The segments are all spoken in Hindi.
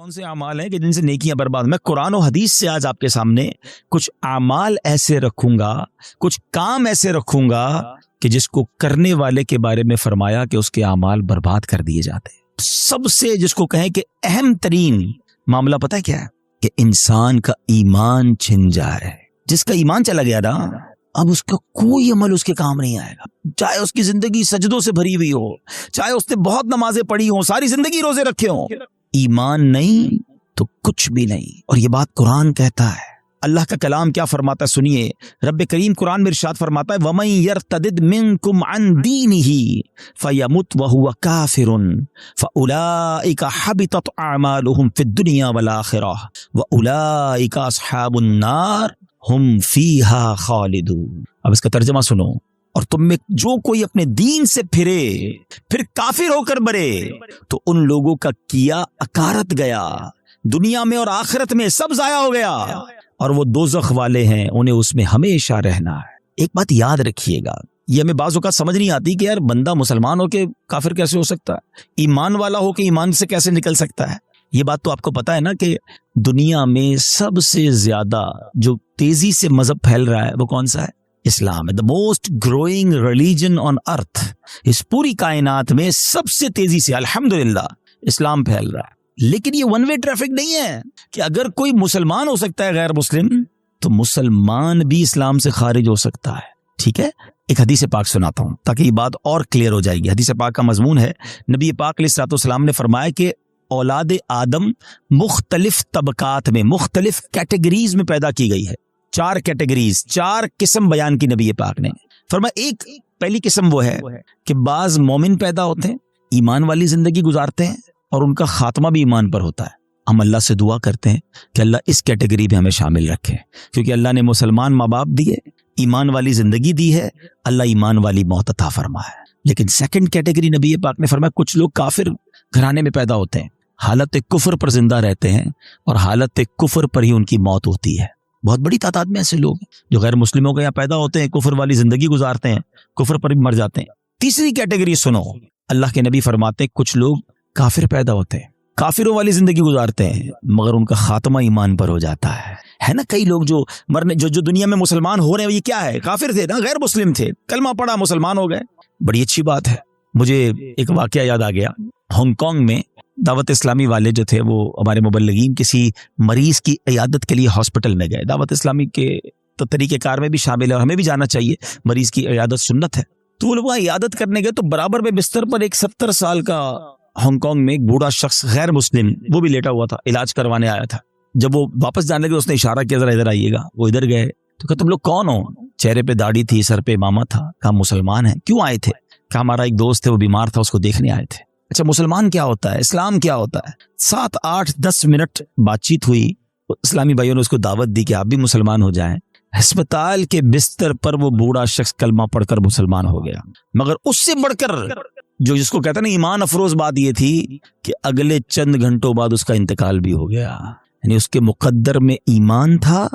कौन से अमाल हैं कि जिनसे नेकियां बर्बाद। मैं कुरान और हदीस से आज आपके सामने कुछ अमाल ऐसे रखूंगा, कुछ काम ऐसे रखूंगा कि जिसको करने वाले के बारे में फरमाया कि उसके अमाल बर्बाद कर दिए जाते हैं। सबसे जिसको कहें कि अहम तरीन मामला पता है क्या है? कि इंसान का ईमान छिन जाए। जिसका ईमान चला गया ना, अब उसका कोई अमल उसके काम नहीं आएगा। चाहे उसकी जिंदगी सजदों से भरी हुई हो, चाहे उसने बहुत नमाजें पढ़ी हो, सारी जिंदगी रोजे रखे हो, ईमान नहीं तो कुछ भी नहीं। और ये बात कुरान कहता है। अल्लाह का कलाम क्या फरमाता है सुनिए। रब्ब करीम कुरान में इरशाद फरमाता है, वमन यर्तदिद मिनकुम अन दीनिही फयमुत वहुव काफिरुन फउलाइका हबितत अमालुहुम फिद दुनिया वल आखिरह वउलाइका अस्हाबुन नार हुम फीहा खालिदून। अब इसका तर्जुमा सुनो। और तुम में जो कोई अपने दीन से फिर काफिर होकर मरे तो उन लोगों का किया अकारत गया, दुनिया में और आखिरत में सब जाया हो गया, और वो दोज़ख वाले हैं, उन्हें उसमें हमेशा रहना है। एक बात याद रखिएगा, ये हमें बाज़ औक़ात समझ नहीं आती कि यार बंदा मुसलमान हो के काफिर कैसे हो सकता है, ईमान वाला हो के ईमान से कैसे निकल सकता है। ये बात तो आपको पता है ना कि दुनिया में सबसे ज्यादा जो तेजी से मजहब फैल रहा है वो कौन सा है? इस्लाम है। The most growing religion on earth. इस पूरी कायनात में सबसे तेजी से अल्हम्दुलिल्लाह इस्लाम फैल रहा है। लेकिन ये वन वे ट्रैफिक नहीं है कि अगर कोई मुसलमान हो सकता है गैर मुस्लिम, तो मुसलमान भी इस्लाम से खारिज हो सकता है। ठीक है, एक हदीस पाक सुनाता हूं ताकि ये बात और क्लियर हो जाएगी। हदीस पाक का मजमून है, नबी पाक अलैहिस्सलाम ने फरमाया कि औलाद आदम मुख्तलिफ तबकात में, मुख्तलिफ कैटेगरीज में पैदा की गई है। 4 कैटेगरीज, 4 किस्म बयान की नबी पाक ने। फरमाया एक पहली किस्म वो है कि बाज मोमिन पैदा होते हैं, ईमान वाली जिंदगी गुजारते हैं और उनका खात्मा भी ईमान पर होता है। हम अल्लाह से दुआ करते हैं कि अल्लाह इस कैटेगरी में हमें शामिल रखे, क्योंकि अल्लाह ने मुसलमान माँ बाप दिए, ईमान वाली जिंदगी दी है, अल्लाह ईमान वाली मौत अता फरमाए। लेकिन सेकंड कैटेगरी नबी पाक ने फरमाया कुछ लोग काफिर घराने में पैदा होते हैं, हालत कुफर पर जिंदा रहते हैं और हालत कुफर पर ही उनकी मौत होती है। बहुत बड़ी तादाद में ऐसे लोग जो गैर मुस्लिमों के यहाँ पैदा होते हैं, कुफर वाली जिंदगी गुजारते हैं, कुफर पर भी मर जाते हैं। तीसरी कैटेगरी सुनो, अल्लाह के नबी फरमाते कुछ लोग काफिर पैदा होते हैं, काफिरों वाली जिंदगी गुजारते हैं, मगर उनका खात्मा ईमान पर हो जाता है ना। कई लोग जो मरने जो दुनिया में मुसलमान हो रहे हैं, ये क्या है? काफिर थे ना, गैर मुस्लिम थे, कलमा पढ़ा, मुसलमान हो गए। बड़ी अच्छी बात है। मुझे एक वाकया याद आ गया। हांगकांग में दावत इस्लामी वाले जो थे, वो हमारे मुबल्लिगीन किसी मरीज की इयादत के लिए हॉस्पिटल में गए। दावत इस्लामी के तो तरीक़ेकार में भी शामिल है, हमें भी जाना चाहिए, मरीज की इयादत सुन्नत है। तो वो लोग वहाँ इयादत करने गए तो बराबर में बिस्तर पर एक 70 साल का हांगकांग में एक बूढ़ा शख्स गैर मुस्लिम, वो भी लेटा हुआ था, इलाज करवाने आया था। जब वो वापस जाने लगे उसने इशारा किया, जरा इधर आइएगा। वो इधर गए तो कहा तुम लोग कौन हो? चेहरे पे दाढ़ी थी, सर पे इमामा था। कहा मुसलमान है। क्यों आए थे? कहा हमारा एक दोस्त है, वो बीमार था, उसको देखने आए थे। अच्छा, मुसलमान क्या होता है, इस्लाम क्या होता है? 7, 8, 10 मिनट बातचीत हुई, इस्लामी भाइयों ने उसको दावत दी कि आप भी मुसलमान हो जाएं। अस्पताल के बिस्तर पर वो बूढ़ा शख्स कलमा पढ़कर मुसलमान हो गया। मगर उससे बढ़कर जो जिसको कहते हैं ना ईमान अफरोज बात ये थी कि अगले चंद घंटों बाद उसका इंतकाल भी हो गया। यानी उसके मुकद्दर में ईमान था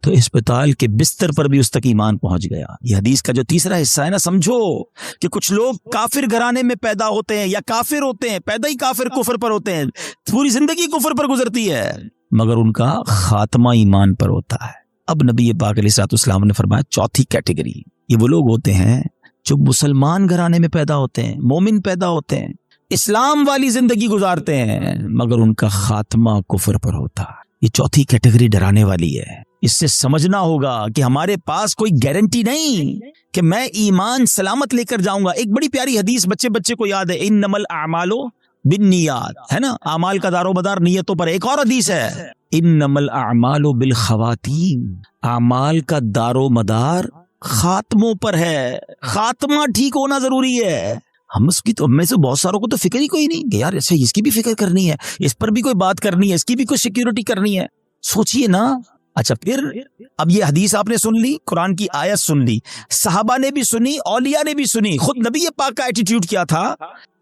तो अस्पताल के बिस्तर पर भी उस तक ईमान पहुंच गया। ये हदीस का जो तीसरा हिस्सा है ना, समझो कि कुछ लोग काफिर घराने में पैदा होते हैं या काफिर होते हैं, पैदा ही काफिर कुफर पर होते हैं, पूरी जिंदगी कुफर पर गुजरती है, मगर उनका खात्मा ईमान पर होता है। अब नबी पाक अलैहिस्सलाम ने फरमाया चौथी कैटेगरी, ये वो लोग होते हैं जो मुसलमान घराने में पैदा होते हैं, मोमिन पैदा होते हैं, इस्लाम वाली जिंदगी गुजारते हैं, मगर उनका खात्मा कुफर पर होता है। ये चौथी कैटेगरी डराने वाली है। इससे समझना होगा कि हमारे पास कोई गारंटी नहीं कि मैं ईमान सलामत लेकर जाऊंगा। एक बड़ी प्यारी हदीस बच्चे बच्चे को याद है, इन्नमल आमालो बिन्नियात, है ना, अमाल का दारोमदार नियतों पर। एक और हदीस है, इन्नमल आमालो बिल खवातीम, अमाल का दारोमदार खात्मों पर है। खात्मा ठीक होना जरूरी है। हम में से बहुत सारों को तो फिक्र ही कोई नहीं कि यार अच्छा इसकी भी फिक्र करनी है, इस पर भी कोई बात करनी है, इसकी भी कोई सिक्योरिटी करनी है। सोचिए ना। अच्छा, फिर अब ये हदीस आपने सुन ली, कुरान की आयत सुन ली, सहाबा ने भी सुनी, औलिया ने भी सुनी, खुद नबी पाक का एटीट्यूड क्या था।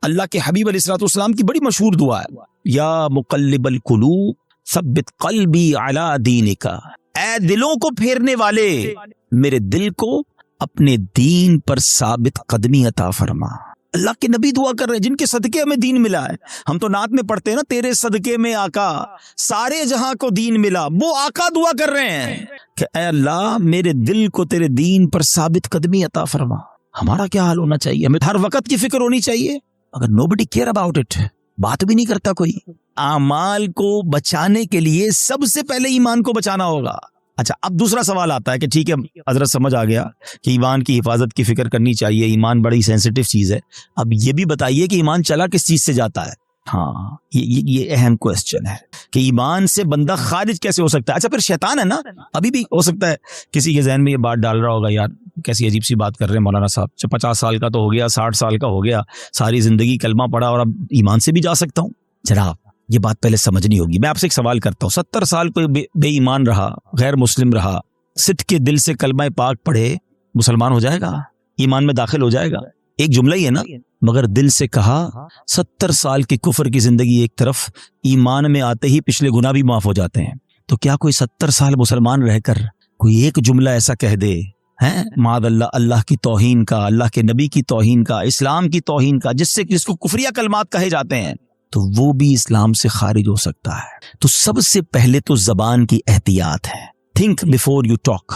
अल्लाह के हबीब अलैहिस्सलाम की बड़ी मशहूर दुआ है, या मुकल्लिबल कुलूब सब्बित क़ल्बी अला दीनिका, ऐ दिलों को फेरने वाले, मेरे दिल को अपने दीन पर साबित कदमी अता फरमा। अल्लाह के नबी दुआ कर रहे हैं जिनके सदके हमें दीन मिला है। हम तो नात में पढ़ते हैं ना, तेरे सदके में आका सारे जहां को दीन मिला। वो आका दुआ कर रहे हैं कि ऐ अल्लाह मेरे दिल को तेरे दीन पर साबित कदमी अता फरमा। हमारा क्या हाल होना चाहिए? हमें हर वक्त की फिक्र होनी चाहिए। अगर नोबडी केयर अबाउट इट, बात भी नहीं करता कोई। आमाल को बचाने के लिए सबसे पहले ईमान को बचाना होगा। अच्छा, अब दूसरा सवाल आता है कि ठीक है हजरत, समझ आ गया कि ईमान की हिफाजत की फिक्र करनी चाहिए, ईमान बड़ी सेंसिटिव चीज है। अब ये भी बताइए कि ईमान चला किस चीज से जाता है? हाँ, ये अहम क्वेश्चन है कि ईमान से बंदा खारिज कैसे हो सकता है। अच्छा, फिर शैतान है ना, अभी भी हो सकता है किसी के जहन में ये बात डाल रहा होगा, यार कैसी अजीब सी बात कर रहे हैं मौलाना साहब, 50 साल का तो हो गया, 60 साल का हो गया, सारी जिंदगी कलमा पढ़ा और अब ईमान से भी जा सकता हूँ। जनाब ये बात पहले समझनी होगी। मैं आपसे एक सवाल करता हूँ, 70 साल कोई बेईमान रहा, गैर मुस्लिम रहा, सिद्ध के दिल से कलमा पाक पढ़े, मुसलमान हो जाएगा? ईमान में दाखिल हो जाएगा? एक जुमला ही है ना, मगर दिल से कहा। 70 साल की कुफर की जिंदगी एक तरफ, ईमान में आते ही पिछले गुनाह भी माफ हो जाते हैं। तो क्या कोई 70 साल मुसलमान रहकर कोई एक जुमला ऐसा कह दे हैं मादल्ला, अल्लाह की तौहीन का, अल्लाह के नबी की तौहीन का, इस्लाम की तौहीन का, जिसको कुफरिया कलमात कहे जाते हैं, तो वो भी इस्लाम से खारिज हो सकता है। तो सबसे पहले तो जबान की एहतियात है। Think before you talk.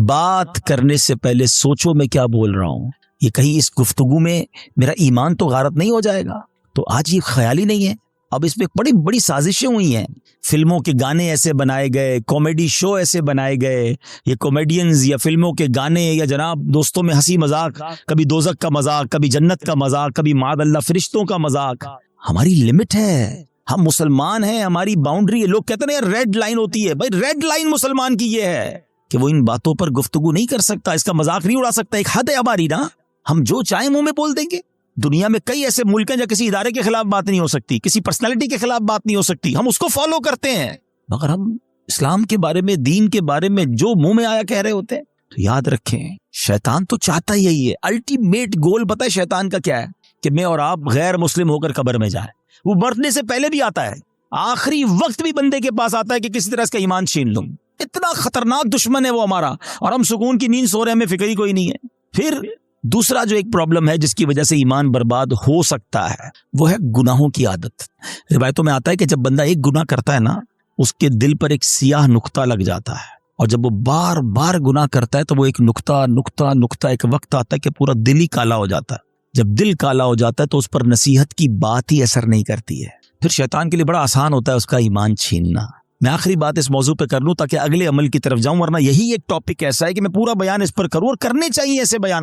बात करने से पहले सोचो मैं क्या बोल रहा हूं। ये कहीं इस गुफ्तगू में मेरा ईमान तो गारत नहीं हो जाएगा? तो आज ये ख्याल ही नहीं है। अब इसमें बड़ी बड़ी साजिशें हुई हैं, फिल्मों के गाने ऐसे बनाए गए, कॉमेडी शो ऐसे बनाए गए, ये कॉमेडियंस या फिल्मों के गाने या जनाब दोस्तों में हंसी मजाक, कभी दोजक का मजाक, कभी जन्नत का मजाक, कभी मादल्ला फरिश्तों का मजाक। हमारी लिमिट है, हम मुसलमान हैं, हमारी बाउंड्री है। लोग कहते हैं यार रेड लाइन होती है, भाई रेड लाइन मुसलमान की ये है कि वो इन बातों पर गुफ्तगू नहीं कर सकता, इसका मजाक नहीं उड़ा सकता। एक हद है हमारी ना, हम जो चाहे मुंह में बोल देंगे। दुनिया में कई ऐसे मुल्क हैं जहाँ किसी इदारे के खिलाफ बात नहीं हो सकती, किसी पर्सनालिटी के खिलाफ बात नहीं हो सकती, हम उसको फॉलो करते हैं। मगर हम इस्लाम के बारे में, दीन के बारे में जो मुंह में आया कह रहे होते हैं। तो याद रखें, शैतान तो चाहता ही यही है। अल्टीमेट गोल पता है शैतान का क्या है? कि मैं और आप गैर मुस्लिम होकर कब्र में जाए। वो मरने से पहले भी आता है, आखिरी वक्त भी बंदे के पास आता है कि किसी तरह इसका ईमान छीन लूं। इतना खतरनाक दुश्मन है वो हमारा, और हम सुकून की नींद सो रहे हैं, हमें फिक्र ही कोई नहीं है। फिर दूसरा जो एक प्रॉब्लम है जिसकी वजह से ईमान बर्बाद हो सकता है, वो है गुनाहों की आदत। रिवायतों में आता है कि जब बंदा एक गुनाह करता है ना, उसके दिल पर एक सियाह नुक्ता लग जाता है, और जब वो बार बार गुनाह करता है तो वो एक नुक्ता नुक्ता नुक्ता एक वक्त आता है कि पूरा दिल ही काला हो जाता है। जब दिल काला हो जाता है तो उस पर नसीहत की बात ही असर नहीं करती है। फिर शैतान के लिए बड़ा आसान होता है उसका ईमान छीनना। मैं आखिरी बात इस मौजू पे कर लूं ताकि अगले अमल की तरफ जाऊं, वरना यही एक टॉपिक ऐसा है कि मैं पूरा बयान इस पर करूं, और करने चाहिए ऐसे बयान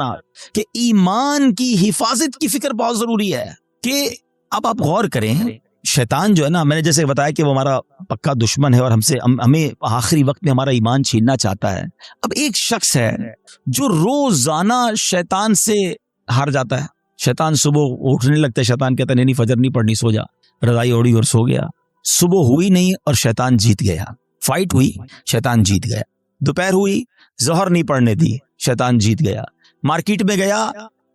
कि ईमान की हिफाजत की फिक्र बहुत जरूरी है। कि अब आप गौर करें, शैतान जो है ना, मैंने जैसे बताया कि वो हमारा पक्का दुश्मन है और हमें आखिरी वक्त में हमारा ईमान छीनना चाहता है। अब एक शख्स है जो रोजाना शैतान से हार जाता है। शैतान सुबह उठने लगता है, शैतान कहता नहीं फजर नहीं पढ़नी, सो जा, रजाई ओढ़ी और सो गया। सुबह हुई नहीं और शैतान जीत गया। फाइट हुई, शैतान जीत गया। दोपहर हुई, ज़ोहर नहीं पढ़ने दी, शैतान जीत गया। मार्केट में गया,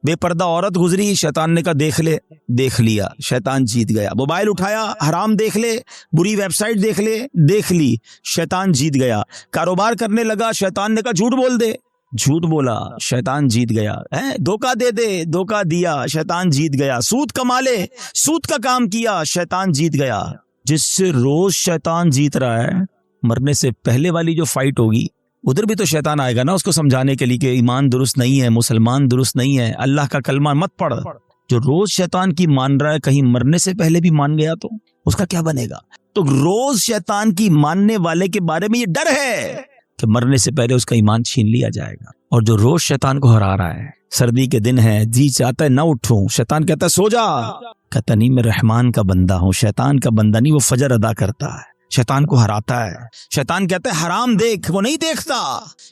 बेपर्दा औरत गुजरी, शैतान ने कहा देख ले, देख लिया, शैतान जीत गया। मोबाइल उठाया, हराम देख ले, बुरी वेबसाइट देख ले, देख ली, शैतान जीत गया। कारोबार करने लगा, शैतान ने कहा झूठ बोल दे, झूठ बोला, शैतान जीत गया। है धोखा दे दे, धोखा दिया, शैतान जीत गया। सूद कमा ले, सूद का काम किया, शैतान जीत गया। जिससे रोज शैतान जीत रहा है, मरने से पहले वाली जो फाइट होगी उधर भी तो शैतान आएगा ना उसको समझाने के लिए कि ईमान दुरुस्त नहीं है, मुसलमान दुरुस्त नहीं है, अल्लाह का कलमा मत पढ़। जो रोज शैतान की मान रहा है, कहीं मरने से पहले भी मान गया तो उसका क्या बनेगा? तो रोज शैतान की मानने वाले के बारे में ये डर है कि मरने से पहले उसका ईमान छीन लिया जाएगा। और जो रोज शैतान को हरा रहा है, सर्दी के दिन है, जी चाहता है ना उठूं, शैतान कहता है सो जा, कहता नहीं मैं रहमान का बंदा हूं, शैतान का बंदा नहीं, वो फजर अदा करता है, शैतान को हराता है। शैतान कहता है हराम देख, वो नहीं देखता,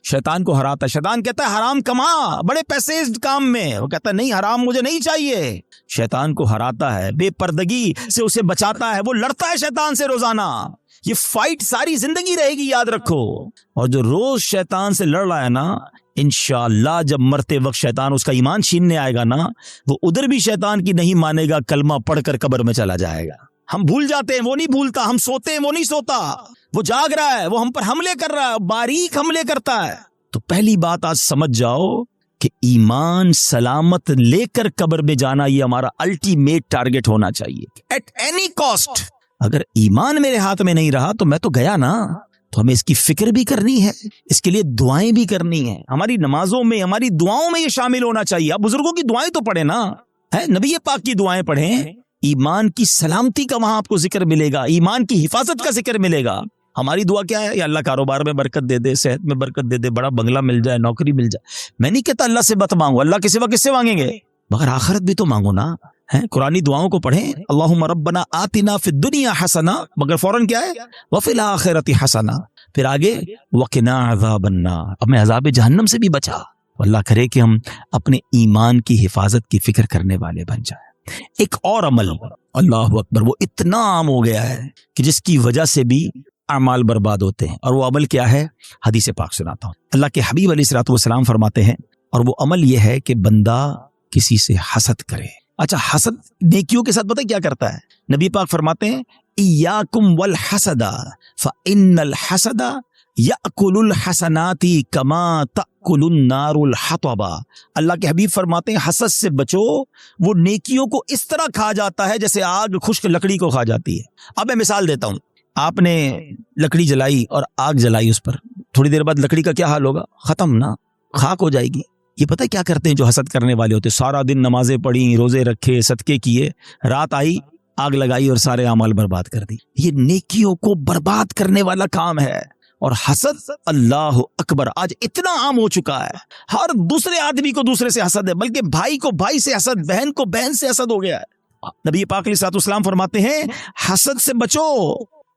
शैतान को हराता है। शैतान कहता है हराम कमा, बड़े पैसे इस काम में, वो कहता है नहीं हराम मुझे नहीं चाहिए, शैतान को हराता है। बेपर्दगी से उसे बचाता है, वो लड़ता है शैतान से रोजाना। ये फाइट सारी जिंदगी रहेगी, याद रखो। और जो रोज शैतान से लड़ रहा है ना, इंशाअल्लाह जब मरते वक्त शैतान उसका ईमान छीनने आएगा ना, वो उधर भी शैतान की नहीं मानेगा, कलमा पढ़कर कब्र में चला जाएगा। हम भूल जाते हैं, वो नहीं भूलता, हम सोते हैं, वो नहीं सोता, वो जाग रहा है, वो हम पर हमले कर रहा है, बारीक हमले करता है। तो पहली बात आज समझ जाओ कि ईमान सलामत लेकर कब्र में जाना ये हमारा अल्टीमेट टारगेट होना चाहिए एट एनी कॉस्ट। अगर ईमान मेरे हाथ में नहीं रहा तो मैं तो गया ना। तो हमें इसकी फिक्र भी करनी है, इसके लिए दुआएं भी करनी है, हमारी नमाजों में हमारी दुआओं में ये शामिल होना चाहिए। आप बुजुर्गों की दुआएं तो पढ़े ना, है नबी पाक की दुआएं पढ़ें, ईमान की सलामती का वहां आपको जिक्र मिलेगा, ईमान की हिफाजत का जिक्र मिलेगा। हमारी दुआ क्या है? या अल्लाह कारोबार में बरकत दे दे, सेहत में बरकत दे दे, बड़ा बंगला मिल जाए, नौकरी मिल जाए। मैं नहीं कहता अल्लाह से मत मांगो, अल्लाह के सिवा किससे मांगेंगे? मगर आखिरत भी तो मांगो ना, है कुरानी दुआओं को पढ़ें। अल्लाहुम्मा रब्बना आतिना फिद दुनिया हसना, मगर फौरन क्या है? व फिल आखिरति हसना, फिर आगे वकिना अज़ाबन्नार, अब मैं अज़ाब जहन्नम से भी बचा। अल्लाह करे कि हम अपने ईमान की हिफाजत की फिक्र करने वाले बन जाए। एक और अमल, अल्लाह अकबर, वो इतना आम हो गया है कि जिसकी वजह से भी अमाल बर्बाद होते हैं, और वो अमल क्या है? हदीस पाक सुनाता हूँ। अल्लाह के हबीब अलैहिस्सलातु वस्सलाम फरमाते हैं, और वो अमल ये है कि बंदा किसी से हसद करे। अच्छा, हसद नेकियों के साथ पता है क्या करता है? नबी पाक फरमाते हैं, इय्याकुम वल हसदा फइन्नल हसदा याकुलुल हसनाती कमा ताकुलुन नारुल हतबा। अल्लाह के हबीब फरमाते हैं, हसद से बचो, वो नेकियों को इस तरह खा जाता है जैसे आग खुश्क लकड़ी को खा जाती है। अब मैं मिसाल देता हूँ, आपने लकड़ी जलाई और आग जलाई उस पर, थोड़ी देर बाद लकड़ी का क्या हाल होगा? खत्म ना, खाक हो जाएगी। ये पता है क्या करते हैं जो हसद करने वाले होते? सारा दिन नमाजें पढ़ी, रोजे रखे, सदके किए, रात आई आग लगाई और सारे अमाल बर्बाद कर दी। ये नेकियों को बर्बाद करने वाला काम है। और हसद, अल्लाह अकबर, आज इतना आम हो चुका है, हर दूसरे आदमी को दूसरे से हसद है, बल्कि भाई को भाई से हसद, बहन को बहन से हसद हो गया है। नबी पाक अलैहिस्सलाम फरमाते हैं, हसद से बचो,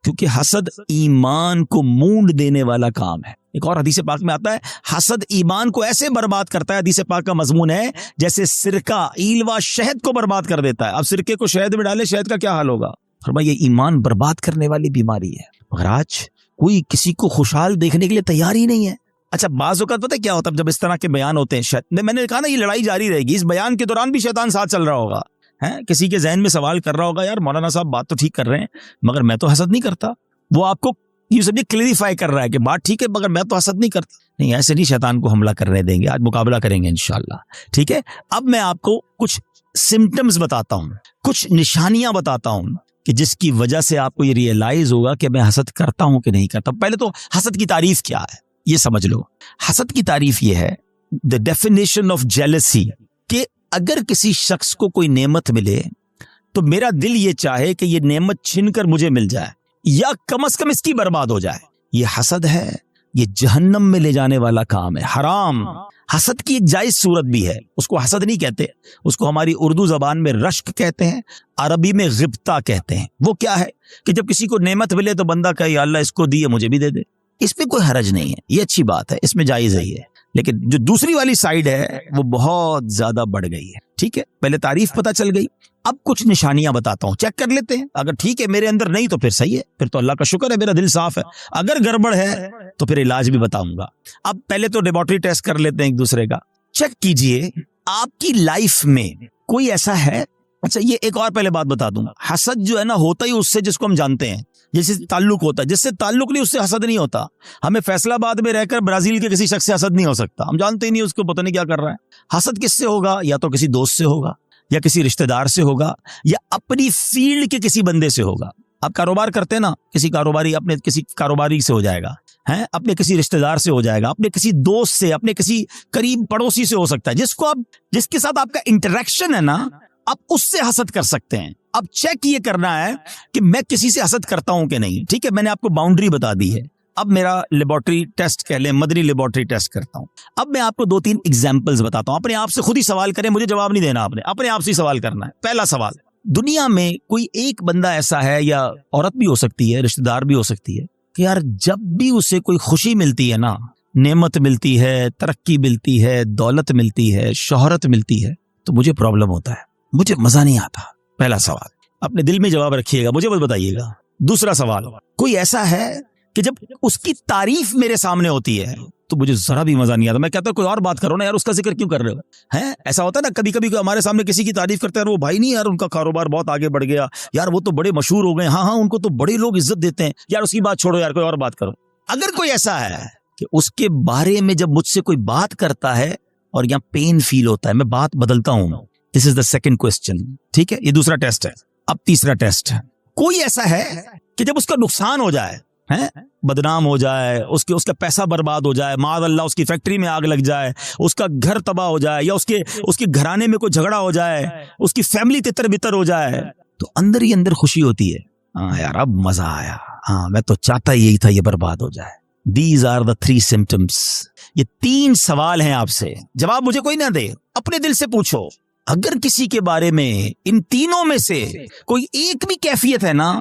क्योंकि हसद ईमान को मूंड देने वाला काम है। एक और हदीस पाक में आता है, हसद ईमान को ऐसे बर्बाद करता है, हदीस पाक का मजमून है, जैसे सिरका ईलवा शहद को बर्बाद कर देता है। अब सिरके को शहद में डाले, शहद का क्या हाल होगा? फरमाया ये ईमान बर्बाद करने वाली बीमारी है। मगर आज कोई किसी को खुशहाल देखने के लिए तैयार ही नहीं है। अच्छा, बाज़ औक़ात पता है क्या होता है? जब इस तरह के बयान होते हैं, मैंने कहा ना ये लड़ाई जारी रहेगी, इस बयान के दौरान भी शैतान साथ चल रहा होगा, है किसी के जहन में सवाल कर रहा होगा, यार मौलाना साहब बात तो ठीक कर रहे हैं, मगर मैं तो हसद नहीं करता। वो आपको ये सब क्लैरिफाई कर रहा है कि बात ठीक है, मगर मैं तो हसद नहीं करता। नहीं, ऐसे नहीं शैतान को हमला करने देंगे, आज मुकाबला करेंगे इंशाल्लाह, ठीक है। अब मैं आपको कुछ सिम्टम्स बताता हूँ, कुछ निशानियां बताता हूँ कि जिसकी वजह से आपको ये रियलाइज होगा कि मैं हसद करता हूं कि नहीं करता। पहले तो हसद की तारीफ क्या है ये समझ लो। हसद की तारीफ ये है, द डेफिनेशन ऑफ जेलसी, कि अगर किसी शख्स को कोई नेमत मिले तो मेरा दिल ये चाहे कि ये नेमत छीनकर मुझे मिल जाए, या कम से कम इसकी बर्बाद हो जाए। ये हसद है, ये जहन्नम में ले जाने वाला काम है, हराम। हसद की एक जायज सूरत भी है, उसको हसद नहीं कहते, उसको हमारी उर्दू जबान में रश्क कहते हैं, अरबी में गिब्ता कहते हैं। वो क्या है कि जब किसी को नेमत मिले तो बंदा कहे अल्लाह इसको दी है, मुझे भी दे दे। इसमें कोई हरज नहीं है, ये अच्छी बात है, इसमें जायज है ये। लेकिन जो दूसरी वाली साइड है वो बहुत ज्यादा बढ़ गई है। ठीक है, पहले तारीफ पता चल गई, अब कुछ निशानियां बताता हूं, चेक कर लेते हैं। अगर ठीक है मेरे अंदर नहीं तो फिर सही है, फिर तो अल्लाह का शुक्र है मेरा दिल साफ है। अगर गड़बड़ है तो फिर इलाज भी बताऊंगा। अब पहले तो लेबोरेटरी टेस्ट कर लेते हैं एक दूसरे का। चेक कीजिए आपकी लाइफ में कोई ऐसा है। अच्छा, ये एक और पहले बात बता दूंगा, हसद जो है ना होता ही उससे जिसको हम जानते हैं, जिससे ताल्लुक होता है। जिससे ताल्लुक नहीं उससे हसद नहीं होता। हमें फैसलाबाद में रहकर ब्राजील के किसी शख्स से हसद नहीं हो सकता, हम जानते ही नहीं उसको, पता नहीं क्या कर रहा है। हसद किससे होगा? या तो किसी दोस्त से होगा, या किसी रिश्तेदार से होगा, या अपनी फील्ड के किसी बंदे से होगा। आप कारोबार करते हैं ना, किसी कारोबारी अपने किसी कारोबारी से हो जाएगा, हैं अपने किसी रिश्तेदार से हो जाएगा, अपने किसी दोस्त से, अपने किसी करीब पड़ोसी से हो सकता है, जिसको आप जिसके साथ आपका इंटरेक्शन है ना, आप उससे हसद कर सकते हैं। अब चेक ये करना है कि मैं किसी से हसद करता हूं कि नहीं। ठीक है, मैंने आपको बाउंड्री बता दी है। अब मेरा लेबोरेटरी टेस्ट कह लें, मदनी लेबोरेटरी टेस्ट करता हूं। अब मैं आपको 2-3 एग्जाम्पल्स बताता हूं। अपने आप से खुद ही सवाल करें, मुझे जवाब नहीं देना, आपने अपने आप से ही सवाल करना है। पहला सवाल, दुनिया में कोई एक बंदा ऐसा है, या औरत भी हो सकती है, रिश्तेदार भी हो सकती है, कि यार जब भी उसे कोई खुशी मिलती है ना, नेमत मिलती है, तरक्की मिलती है, दौलत मिलती है, शोहरत मिलती है, तो मुझे प्रॉब्लम होता है, मुझे मजा नहीं आता। पहला सवाल, अपने दिल में जवाब रखिएगा, मुझे बस बताइएगा। दूसरा सवाल, कोई ऐसा है कि जब उसकी तारीफ मेरे सामने होती है तो मुझे जरा भी मजा नहीं आता। मैं कहता हूं कोई और बात करो ना यार, उसका जिक्र क्यों कर रहे हो? हैं ऐसा होता है ना, कभी कभी हमारे सामने किसी की तारीफ करते हैं, वो भाई नहीं यार उनका कारोबार बहुत आगे बढ़ गया, यार वो तो बड़े मशहूर हो गए, हाँ हाँ उनको तो बड़े लोग इज्जत देते हैं, यार उसकी बात छोड़ो यार, कोई और बात करो। अगर कोई ऐसा है कि उसके बारे में जब मुझसे कोई बात करता है और यहाँ पेन फील होता है। मैं बात बदलता हूं। This is the second question, ठीक है? ये दूसरा टेस्ट है। अब तीसरा टेस्ट है। कोई ऐसा है कि जब उसका नुकसान हो जाए, है, बदनाम हो जाए, उसका पैसा बर्बाद हो जाए, माद अल्लाह उसकी फैक्ट्री में आग लग जाए, उसका घर तबाह हो जाए, या उसके घराने में कोई झगड़ा हो जाए, उसकी फैमिली तितर बितर हो जाए, तो अंदर ही अंदर खुशी होती है, हाँ यार अब मजा आया, हाँ मैं तो चाहता ही यही था ये बर्बाद हो जाए। These are the 3 symptoms। ये 3 सवाल हैं आपसे, जवाब मुझे कोई ना दे, अपने दिल से पूछो। अगर किसी के बारे में इन तीनों में से कोई एक भी कैफियत है ना,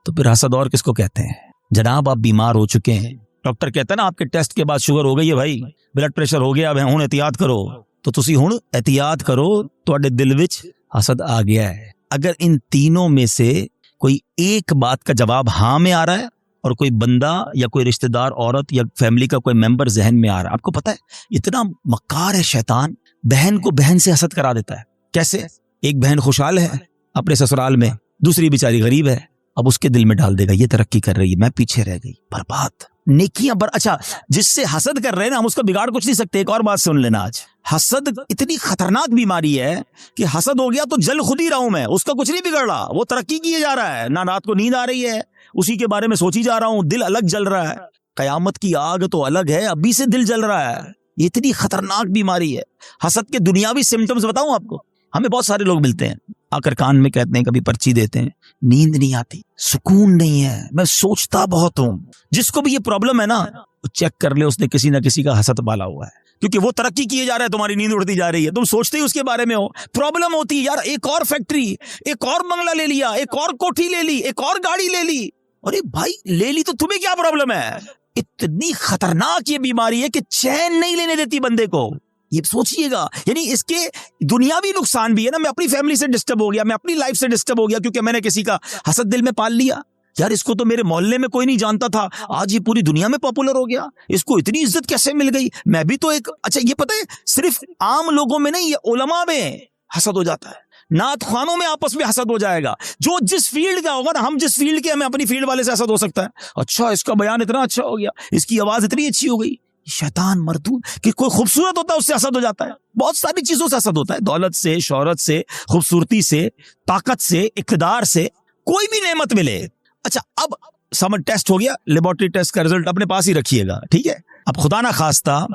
तो फिर हसद और किसको कहते हैं? जनाब आप बीमार हो चुके हैं, डॉक्टर कहता है ना आपके टेस्ट के बाद शुगर हो गई है भाई, ब्लड प्रेशर हो गया, अब हुण एहतियात करो, तो तुसी हुण एहतियात करो, तुहाडे दिल विच हसद आ गया है। अगर इन तीनों में से कोई एक बात का जवाब हाँ में आ रहा है, और कोई बंदा या कोई रिश्तेदार, औरत या फैमिली का कोई मेंबर जहन में आ रहा है, आपको पता है इतना मक्कार है शैतान, बहन को बहन से हसद करा देता है। कैसे? एक बहन खुशहाल है अपने ससुराल में, दूसरी बेचारी गरीब है, अब उसके दिल में डाल देगा ये तरक्की कर रही है, मैं पीछे रह गई, बर्बाद। नेकियां अच्छा, जिससे हसद कर रहे हैं ना, हम उसका बिगाड़ कुछ नहीं सकते। एक और बात सुन लेना, आज हसद इतनी खतरनाक बीमारी है कि हसद हो गया तो जल खुद ही रहा हूं मैं, उसका कुछ नहीं बिगड़ रहा, वो तरक्की किए जा रहा है, ना रात को नींद आ रही है, उसी के बारे में सोची जा रहा हूं, दिल अलग जल रहा है। कयामत की आग तो अलग है, अभी से दिल जल रहा है। ये इतनी खतरनाक बीमारी है। हसद के दुनियावी सिम्टम्स बताऊं आपको, हमें बहुत सारे लोग मिलते हैं, आकर कान में कहते हैं, कभी पर्ची देते हैं, नींद नहीं आती, सुकून नहीं है, मैं सोचता बहुत हूं। जिसको भी ये प्रॉब्लम है ना, चेक कर ले, उसने किसी ना किसी का हसद पाला हुआ है, क्योंकि वो तरक्की किए जा रहा है, तुम्हारी नींद उड़ती जा रही है, तुम सोचते ही उसके बारे में हो। प्रॉब्लम होती है यार, एक और फैक्ट्री, एक और बंगला ले लिया, एक और कोठी ले ली, एक और गाड़ी ले ली। अरे भाई ले ली तो तुम्हें क्या प्रॉब्लम है? इतनी खतरनाक ये बीमारी है कि चैन नहीं लेने देती बंदे को। ये सोचिएगा, यानी इसके दुनियावी नुकसान भी है ना, मैं अपनी फैमिली से डिस्टर्ब हो गया, मैं अपनी लाइफ से डिस्टर्ब हो गया, क्योंकि मैंने किसी का हसद दिल में पाल लिया। यार इसको तो मेरे मोहल्ले में कोई नहीं जानता था, आज ये पूरी दुनिया में पॉपुलर हो गया, इसको इतनी इज्जत कैसे मिल गई, मैं भी तो एक। अच्छा ये पता है, सिर्फ आम लोगों में नहीं, ये उलमा में हसद हो जाता है, नात खानों में आपस में हसद हो जाएगा। जो जिस फील्ड का होगा ना, हम जिस फील्ड के, हमें अपनी फील्ड वाले से हसद हो सकता है। अच्छा इसका बयान इतना अच्छा हो गया, इसकी आवाज इतनी अच्छी हो गई, शैतान मरदूद कि कोई खूबसूरत होता है उससे हसद हो जाता है। बहुत सारी चीजों से हसद होता है, दौलत से, शोहरत से, खूबसूरती से, ताकत से, इक़्तिदार से, कोई भी नेमत मिले। अच्छा अब समझ, टेस्ट हो गया, लेबोरेटरी टेस्ट का रिजल्ट अपने पास ही रखिएगा, ठीक है? अब खुदा ना खास्ता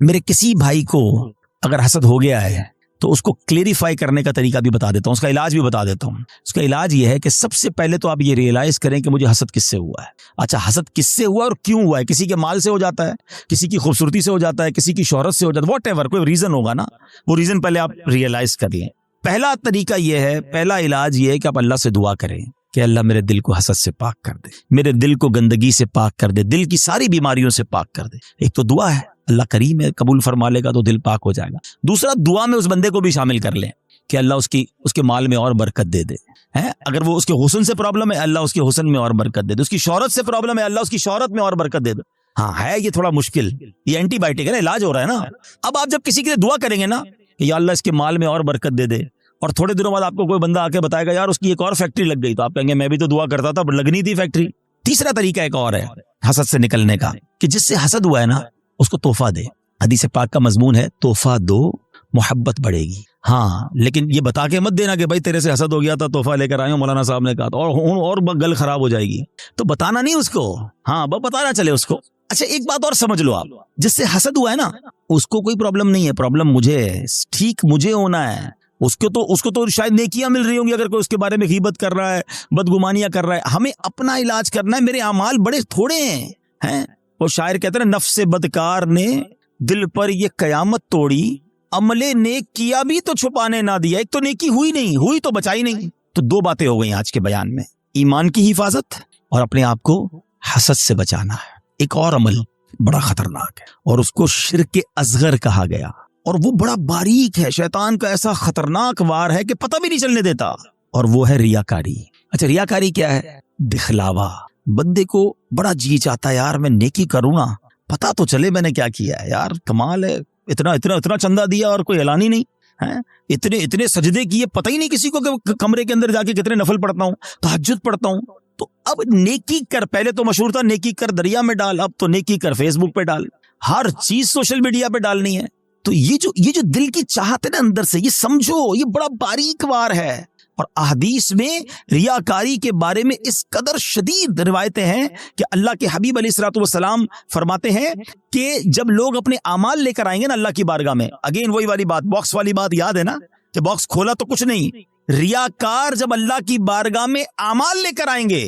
मेरे किसी भाई को अगर हसद हो गया है, तो उसको क्लेरिफाई करने का तरीका भी बता देता हूं, उसका इलाज भी बता देता हूं। उसका इलाज ये है कि सबसे पहले तो आप ये रियलाइज करें कि मुझे हसद किससे हुआ है। अच्छा हसद किससे हुआ और क्यों हुआ है? किसी के माल से हो जाता है, किसी की खूबसूरती से हो जाता है, किसी की शोहरत से हो जाता है, व्हाटएवर, कोई रीजन होगा ना, वो रीजन पहले आप रियलाइज कर लें। पहला तरीका ये है, पहला इलाज ये है कि आप अल्लाह से दुआ करें कि अल्लाह मेरे दिल को हसद से पाक कर दे, मेरे दिल को गंदगी से पाक कर दे, दिल की सारी बीमारियों से पाक कर दे। एक तो दुआ है, अल्लाह करीम है, कबूल फरमा लेगा तो दिल पाक हो जाएगा। दूसरा, दुआ में उस बंदे को भी शामिल कर लें कि अल्लाह उसके माल में और बरकत दे दे, है? अगर वो उसके हुस्न से प्रॉब्लम है, अल्लाह उसके हुस्न में और बरकत दे दे। उसकी शोहरत से प्रॉब्लम है, अल्लाह उसकी शोहरत में और बरकत दे दे। हाँ है ये थोड़ा मुश्किल, ये एंटीबायोटिक है ना, इलाज हो रहा है ना। अब आप जब किसी के लिए दुआ करेंगे ना कि या अल्लाह इसके माल में और बरकत दे दे, और थोड़े दिनों बाद आपको कोई बंदा आके बताएगा यार उसकी एक और फैक्ट्री लग गई, तो आप कहेंगे मैं भी तो दुआ करता था, लगनी थी फैक्ट्री। तीसरा तरीका एक और है हसद से निकलने का, कि जिससे हसद हुआ है ना उसको तोहफा दे। हदीस पाक का मजमून है, तोहफा दो मोहब्बत बढ़ेगी। हाँ लेकिन ये बता के मत देना कि भाई तेरे से हसद हो गया था, तोहफा लेकर आए हो, मौलाना साहब ने कहा था, और गल खराब हो जाएगी, तो बताना नहीं उसको। हाँ बताना चले उसको। अच्छा एक बात और समझ लो आप, जिससे हसद हुआ है ना उसको कोई प्रॉब्लम नहीं है, प्रॉब्लम मुझे है, ठीक मुझे होना है। उसको तो शायद नेकियां मिल रही होंगी अगर कोई उसके बारे में गीबत कर रहा है, बदगुमानियां कर रहा है। हमें अपना इलाज करना है, मेरे अमाल बड़े थोड़े हैं। वो शायर कहते हैं नफ्स बदकार ने दिल पर ये कयामत तोड़ी, अमले नेक किया भी तो छुपाने ना दिया। एक तो नेकी हुई नहीं, हुई तो बचाई नहीं। तो दो बातें हो गई आज के बयान में, ईमान की हिफाजत और अपने आप को हसद से बचाना है। एक और अमल बड़ा खतरनाक है और उसको शिर्क असगर कहा गया, और वो बड़ा बारीक है, शैतान का ऐसा खतरनाक वार है कि पता भी नहीं चलने देता, और वो है रियाकारी। अच्छा रियाकारी क्या है? दिखलावा। बंदे को बड़ा जी चाहता है यार मैं नेकी करूँ ना, पता तो चले मैंने क्या किया है, यार कमाल है, इतना इतना इतना चंदा दिया और कोई ऐलान ही नहीं है, इतने इतने सजदे किए, पता ही नहीं किसी को कि कमरे के अंदर जाके कितने नफल पढ़ता हूँ, तहज्जुद पढ़ता हूँ। तो अब नेकी कर, पहले तो मशहूर था नेकी कर दरिया में डाल, अब तो नेकी कर फेसबुक पे डाल, हर चीज सोशल मीडिया पे डालनी है। तो ये जो दिल की चाहत है ना अंदर से, ये समझो ये बड़ा बारीक वार है। और अहदीस में रियाकारी के बारे में इस कदर शदीद रिवायतें हैं कि अल्लाह के हबीब अलैहिस्सलातु वस्सलाम फरमाते हैं कि जब लोग अपने आमाल लेकर आएंगे ना अल्लाह की बारगाह में, अगेन वही वाली बात, बॉक्स वाली बात याद है ना कि बॉक्स खोला तो कुछ नहीं, रियाकार जब अल्लाह की बारगाह में आमाल लेकर आएंगे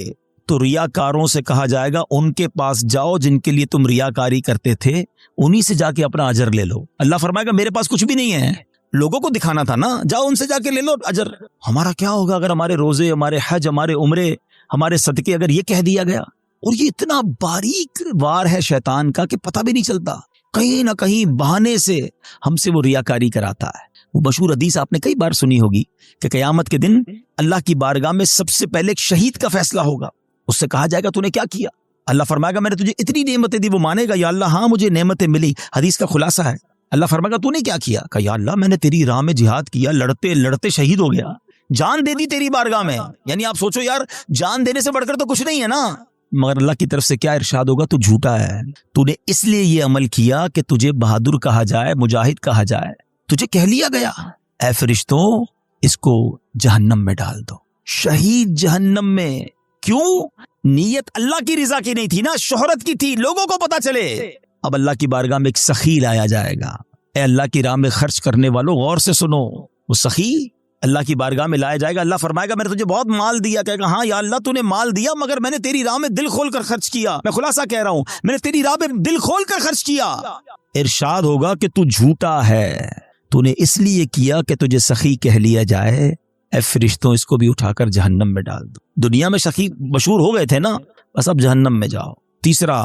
तो रियाकारों से कहा जाएगा उनके पास जाओ जिनके लिए तुम रियाकारी करते थे, उन्हीं से जाके अपना अजर ले लो। अल्लाह फरमाएगा मेरे पास कुछ भी नहीं है, लोगों को दिखाना था ना, जाओ उनसे जाके ले लो अजर। हमारा क्या होगा अगर हमारे रोजे, हमारे हज, हमारे उम्रे, हमारे सदके अगर ये कह दिया गया। और ये इतना बारीक वार है शैतान का कि पता भी नहीं चलता, कहीं ना कहीं बहाने से हमसे वो रियाकारी कराता है। वो मशहूर हदीस आपने कई बार सुनी होगी कि क़यामत के दिन अल्लाह की बारगाह में सबसे पहले एक शहीद का फैसला होगा। उससे कहा जाएगा तूने क्या किया? अल्लाह फरमाएगा मैंने तुझे इतनी नेमतें दी। वो मानेगा या अल्लाह हाँ मुझे नेमतें मिली। हदीस का खुलासा है, अल्लाह फरमाएगा तूने क्या किया? कहा या अल्लाह मैंने तेरी राह में जिहाद किया, लड़ते लड़ते शहीद हो गया, जान दे दी तेरी बारगाह में। यानी आप सोचो यार, जान देने से बढ़कर तो कुछ नहीं है ना। मगर अल्लाह की तरफ से क्या इरशाद होगा? तू झूठा है, तूने इसलिए ये अमल किया कि तुझे बहादुर कहा जाए, मुजाहिद कहा जाए, तुझे कह लिया गया ऐ फरिश्तों इसको जहन्नम में डाल दो। शहीद जहन्नम में क्यों? नीयत अल्लाह की रिजा की नहीं थी ना, शोहरत की थी, लोगों को पता चले। अब अल्लाह की बारगाह में एक सखी लाया जाएगा। ए अल्लाह की राह में खर्च करने वालों गौर से सुनो, वो सखी अल्लाह की बारगाह में लाया जाएगा। अल्लाह फरमाएगा मैंने तुझे बहुत माल दिया। कहेगा हाँ या अल्लाह तूने माल दिया, मगर मैंने तेरी राह में दिल खोल कर खर्च किया। मैं खुलासा कह रहा हूं, मैंने तेरी राह में दिल खोल कर खर्च किया। इरशाद होगा कि तू झूठा है, तूने इसलिए किया कि तुझे सखी कह लिया जाए। ए फरिश्तों इसको भी उठाकर जहन्नम में डाल दो। दुनिया में सखी मशहूर हो गए थे ना, बस अब जहन्नम में जाओ। तीसरा,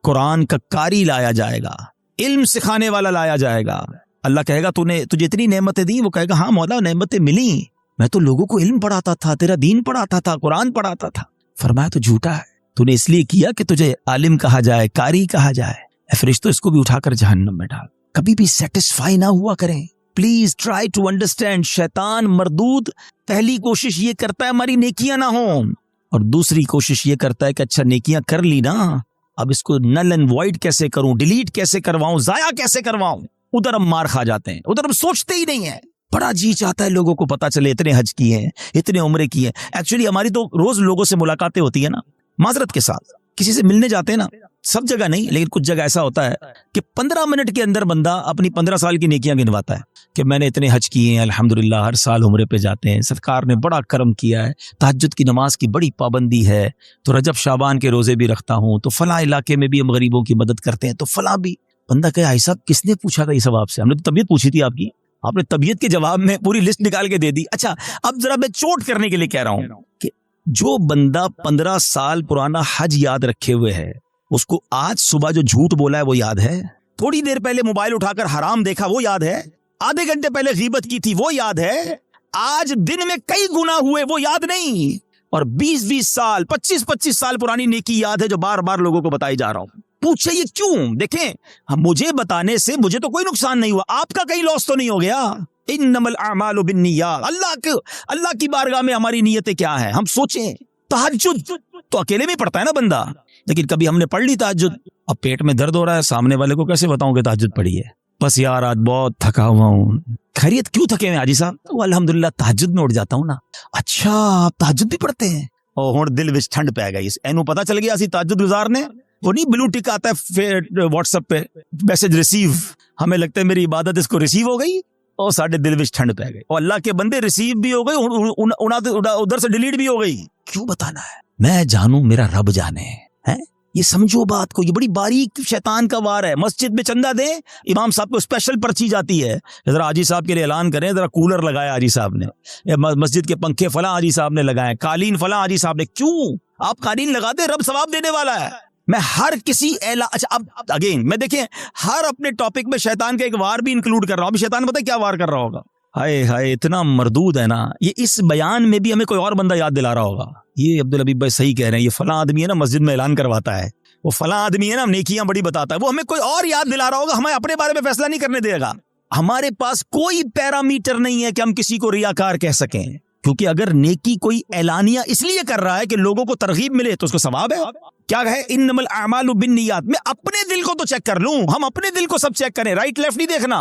कुरान का कारी लाया जाएगा, इल्म सिखाने वाला लाया जाएगा। अल्लाह कहेगा तुझे इतनी नेमतें दी। वो कहेगा हाँ मौला नेमतें मिली, मैं तो लोगों को इल्म पढ़ाता था, तेरा दीन पढ़ाता था, कुरान पढ़ाता था। फरमाया तो झूठा है, तूने इसलिए किया कि तुझे आलिम कहा जाए, कारी कहा जाए। ए फरिश्तों इसको भी उठाकर जहन्नम में डाल। कभी भी सेटिस्फाई ना हुआ करें, प्लीज ट्राई टू अंडरस्टैंड। शैतान मरदूद पहली कोशिश ये करता है हमारी नेकियां ना हो, और दूसरी कोशिश ये करता है कि अच्छा नेकियां कर ली ना, अब इसको नल एंड वॉइड कैसे करूं, डिलीट कैसे करवाऊं, जाया कैसे करवाऊं। उधर हम मार खा जाते हैं, उधर हम सोचते ही नहीं है। बड़ा जी चाहता है लोगों को पता चले इतने हज किए हैं, इतने उम्रे किए हैं। एक्चुअली हमारी तो रोज लोगों से मुलाकातें होती है ना, माजरत के साथ किसी से मिलने जाते हैं ना, सब जगह नहीं लेकिन कुछ जगह ऐसा होता है कि 15 मिनट के अंदर बंदा अपनी 15 साल की नेकियां गिनवाता है कि मैंने इतने हज किए हैं, अल्हम्दुलिल्लाह, हर साल उम्रे पे जाते हैं, सरकार ने बड़ा करम किया है, तहज्जुद की नमाज की बड़ी पाबंदी है, तो रजब शाबान के रोजे भी रखता हूँ, तो फला इलाके में भी हम गरीबों की मदद करते हैं, तो फला भी। बंदा कहे भाई साहब किसने पूछा था ये सब आपसे? हमने तो तबीयत पूछी थी आपकी, आपने तबीयत के जवाब में पूरी लिस्ट निकाल के दे दी। अच्छा अब जरा मैं चोट करने के लिए कह रहा हूँ कि जो बंदा 15 साल पुराना हज याद रखे हुए है, उसको आज सुबह जो झूठ बोला है वो याद है? थोड़ी देर पहले मोबाइल उठाकर हराम देखा वो याद है? आधे घंटे पहले गीबत की थी वो याद है? आज दिन में कई गुनाह हुए वो याद नहीं? और 20-20 साल 25-25 साल पुरानी नेकी याद है जो बार बार लोगों को बताई जा रहा हूं। पूछे ये क्यों? देखें मुझे बताने से मुझे तो कोई नुकसान नहीं हुआ, आपका कहीं लॉस तो नहीं हो गया। इन्नमल अमालु बिन्नियात, अल्लाह की बारगाह में हमारी नीयतें क्या है? हम सोचें तहज्जुद तो अकेले में पढ़ता है ना बंदा, लेकिन कभी हमने पढ़ ली तहज्जुद, अब पेट में दर्द हो रहा है, सामने वाले को कैसे बताऊं कि तहज्जुद पढ़ी है? बस यार आज बहुत थका हुआ हूँ। खैरियत क्यों थके हुए हाजी साहब? तो अल्हम्दुलिल्लाह तहज्जुद में उठ जाता हूँ ना। अच्छा आप तहज्जुद भी पढ़ते हैं? और हुण दिल विच ठंड पै गई, एनू पता चल गया असी तहज्जुद गुजारने। वो नहीं ब्लू टिक आता है फिर व्हाट्सएप पे मैसेज रिसीव, हमें लगता है मेरी इबादत इसको रिसीव हो गई और साढ़े दिल विच ठंड पै गई, और अल्लाह के बंदे रिसीव भी हो गए, उधर से डिलीट भी हो गई। क्यों बताना है? मैं जानू मेरा रब जाने है। ये समझो बात को, ये बड़ी बारीक शैतान का वार है। मस्जिद में चंदा दें, इमाम साहब को स्पेशल पर्ची जाती है, जरा हाजी साहब के लिए ऐलान करें, जरा कूलर लगाया हाजी साहब ने, मस्जिद के पंखे फला हाजी साहब ने लगाए, कालीन फला हाजी साहब ने। क्यों? आप कालीन लगा दे, रब सवाब देने वाला है। मैं हर किसी अच्छा अब अगेन मैं देखें हर अपने टॉपिक में शैतान का एक वार भी इंक्लूड कर रहा हूं। अभी शैतान पता है क्या वार कर रहा होगा? हाय हाय इतना मरदूद है ना, ये इस बयान में भी हमें कोई और बंदा याद दिला रहा होगा, ये अब्दुल हबीब भाई सही कह रहे हैं, ये फला आदमी है ना मस्जिद में ऐलान करवाता है, वो फला आदमी है ना नेकियां बड़ी बताता है, वो हमें कोई और याद दिला रहा होगा, हमें अपने बारे में फैसला नहीं करने देगा। हमारे पास कोई पैरामीटर नहीं है कि हम किसी को रियाकार कह सकें। क्योंकि अगर नेकी कोई ऐलानिया इसलिए कर रहा है कि लोगों को तरगीब मिले तो उसको सवाब है। क्या है, इन्नमल अमालु बिन्नियात। मैं अपने दिल को तो चेक कर लूं, हम अपने दिल को सब चेक करें, राइट लेफ्ट नहीं देखना।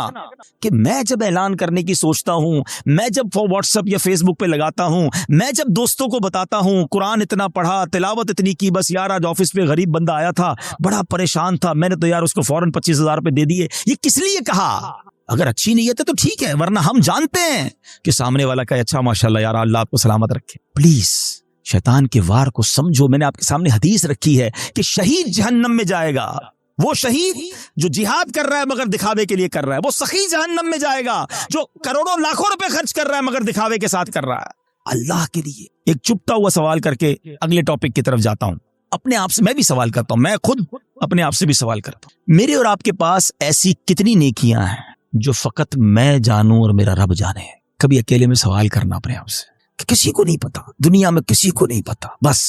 कि मैं जब ऐलान करने की सोचता हूं, मैं जब व्हाट्सएप या फेसबुक पे लगाता हूं, मैं जब दोस्तों को बताता हूं कुरान इतना पढ़ा, तिलावत इतनी की, बस यार आज ऑफिस पे गरीब बंदा आया था, बड़ा परेशान था, मैंने तो यार उसको फौरन 25,000 रुपए दे दिए, ये किस लिए कहा? अगर अच्छी नीयत है तो ठीक है, वरना हम जानते हैं कि सामने वाला का अच्छा माशाल्लाह यार अल्लाह आपको सलामत रखे। प्लीज शैतान के वार को समझो। मैंने आपके सामने हदीस रखी है कि शहीद जहन्नम में जाएगा, वो शहीद जो जिहाद कर रहा है मगर दिखावे के लिए कर रहा है, वो सखी जहन्नम में जाएगा जो करोड़ों लाखों रुपए खर्च कर रहा है मगर दिखावे के साथ कर रहा है अल्लाह के लिए। एक चुपता हुआ सवाल करके अगले टॉपिक की तरफ जाता हूं। अपने आप से मैं भी सवाल करता हूं, मैं खुद अपने आप से भी सवाल करता हूं, मेरे और आपके पास ऐसी कितनी नेकियां हैं जो फकत मैं जानूं और मेरा रब जाने? कभी अकेले में सवाल करना अपने आप से कि किसी को नहीं पता, दुनिया में किसी को नहीं पता, बस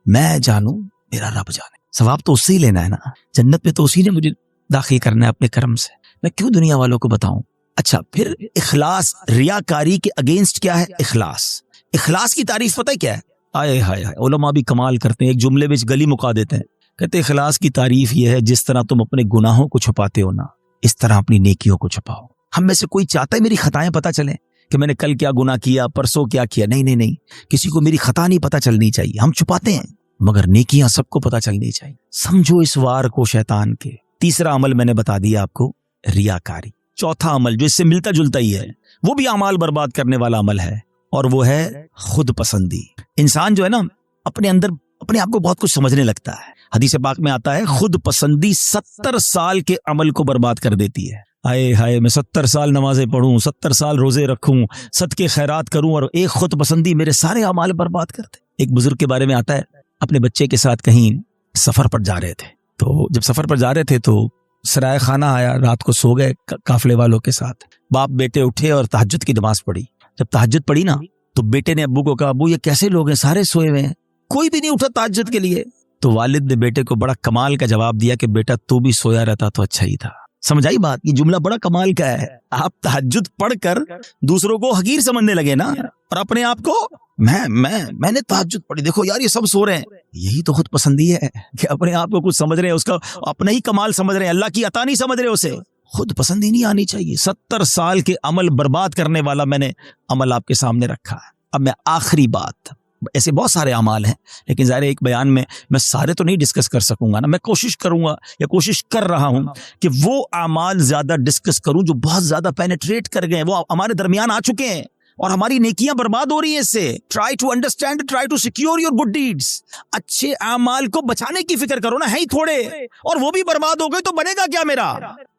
मैं जानूं मेरा रब जाने। सवाब तो उससे ही लेना है ना, जन्नत में तो उसी ने मुझे दाखिल करना है अपने कर्म से, मैं क्यों दुनिया वालों को बताऊं? अच्छा, फिर इखलास, रियाकारी के अगेंस्ट क्या है इखलास? इखलास की तारीफ पता है क्या है? आए हाय हाय, उलमा भी कमाल करते हैं, एक जुमले में गली मुका देते हैं। कहते इखलास की तारीफ यह है जिस तरह तुम अपने गुनाहों को छुपाते हो ना, इस तरह अपनी नेकियों को छुपाओ। हम में से कोई चाहता है मेरी खताएं पता चलें कि मैंने कल क्या गुनाह किया, परसों क्या किया? नहीं नहीं नहीं, किसी को मेरी खता नहीं पता चलनी चाहिए, हम छुपाते हैं, मगर नेकियां सबको पता चलनी चाहिए। समझो इस वार को शैतान के। तीसरा अमल मैंने बता दिया आपको, रियाकारी। चौथा अमल जो इससे मिलता जुलता ही है, वो भी अमाल बर्बाद करने वाला अमल है, और वो है खुद पसंदी। इंसान जो है ना अपने अंदर अपने आप को बहुत कुछ समझने लगता है। हदीस पाक में आता है खुद पसंदी 70 साल के अमल को बर्बाद कर देती है। आए हाय, मैं 70 साल नमाजें पढ़ूं, 70 साल रोजे रखूं, सदके खैरात करूं, और एक खुद पसंदी मेरे सारे अमाल बर्बाद कर दे। एक बुजुर्ग के बारे में आता है, अपने बच्चे के साथ कहीं सफर पर जा रहे थे, तो जब सफर पर जा रहे थे तो सराय खाना आया, रात को सो गए काफिले वालों के साथ। बाप बेटे उठे और तहज्जुद की नमाज पढ़ी। जब तहज्जुद पढ़ी ना तो बेटे ने अब्बू को कहा, अब्बू ये कैसे लोग हैं, सारे सोए हुए हैं, कोई भी नहीं उठा तहज्जुद के लिए। तो वालिद ने बेटे को बड़ा कमाल का जवाब दिया कि बेटा तू भी सोया रहता तो अच्छा ही था। समझ आई बात? ये जुमला बड़ा कमाल का है। आप तहज्जुद पढ़कर दूसरों को हकीर समझने लगे ना, और अपने आप को मैंने तहज्जुद पढ़ी, देखो यार ये सब सो रहे हैं। यही तो खुद पसंदी है कि अपने आप को कुछ समझ रहे हैं, उसका अपना ही कमाल समझ रहे हैं, अल्लाह की अता नहीं समझ रहे उसे। खुद पसंदी नहीं आनी चाहिए। 70 साल के अमल बर्बाद करने वाला मैंने अमल आपके सामने रखा है। अब मैं आखिरी बात, ऐसे बहुत सारे अमाल हैं, लेकिन ज़ाहिर एक बयान में मैं सारे तो नहीं डिस्कस कर सकूंगा ना। मैं कोशिश करूंगा या कोशिश कर रहा हूं कि वो अमाल ज्यादा डिस्कस करूं जो बहुत ज्यादा पेनिट्रेट कर गए, वो हमारे दरमियान आ चुके हैं और हमारी नेकियां बर्बाद हो रही हैं इससे। Try to understand, try to secure your good deeds. अच्छे अमाल को बचाने की फिक्र करो ना, है ही थोड़े, और वो भी बर्बाद हो गए तो बनेगा क्या मेरा?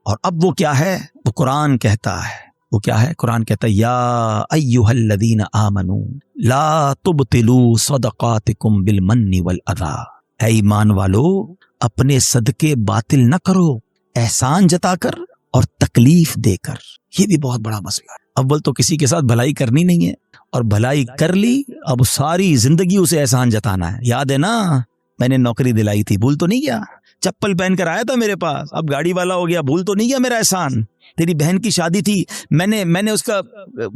और अब वो क्या है? वो कुरान कहता है, वो क्या है? कुरान कहता है, या अय्युहल्लज़ीना आमनू ला तुबतिलू सदक़ातिकुम बिलमन्नि वल अज़ा। ऐ ईमान वालो, अपने सदके बातिल न करो एहसान जताकर और तकलीफ देकर। ये भी बहुत बड़ा मसला है। अव्वल तो किसी के साथ भलाई करनी नहीं है, और भलाई कर ली अब सारी जिंदगी उसे एहसान जताना है। याद है ना, मैंने नौकरी दिलाई थी, भूल तो नहीं गया? चप्पल पहन कर आया था मेरे पास, अब गाड़ी वाला हो गया, भूल तो नहीं गया मेरा एहसान? तेरी बहन की शादी थी, मैंने उसका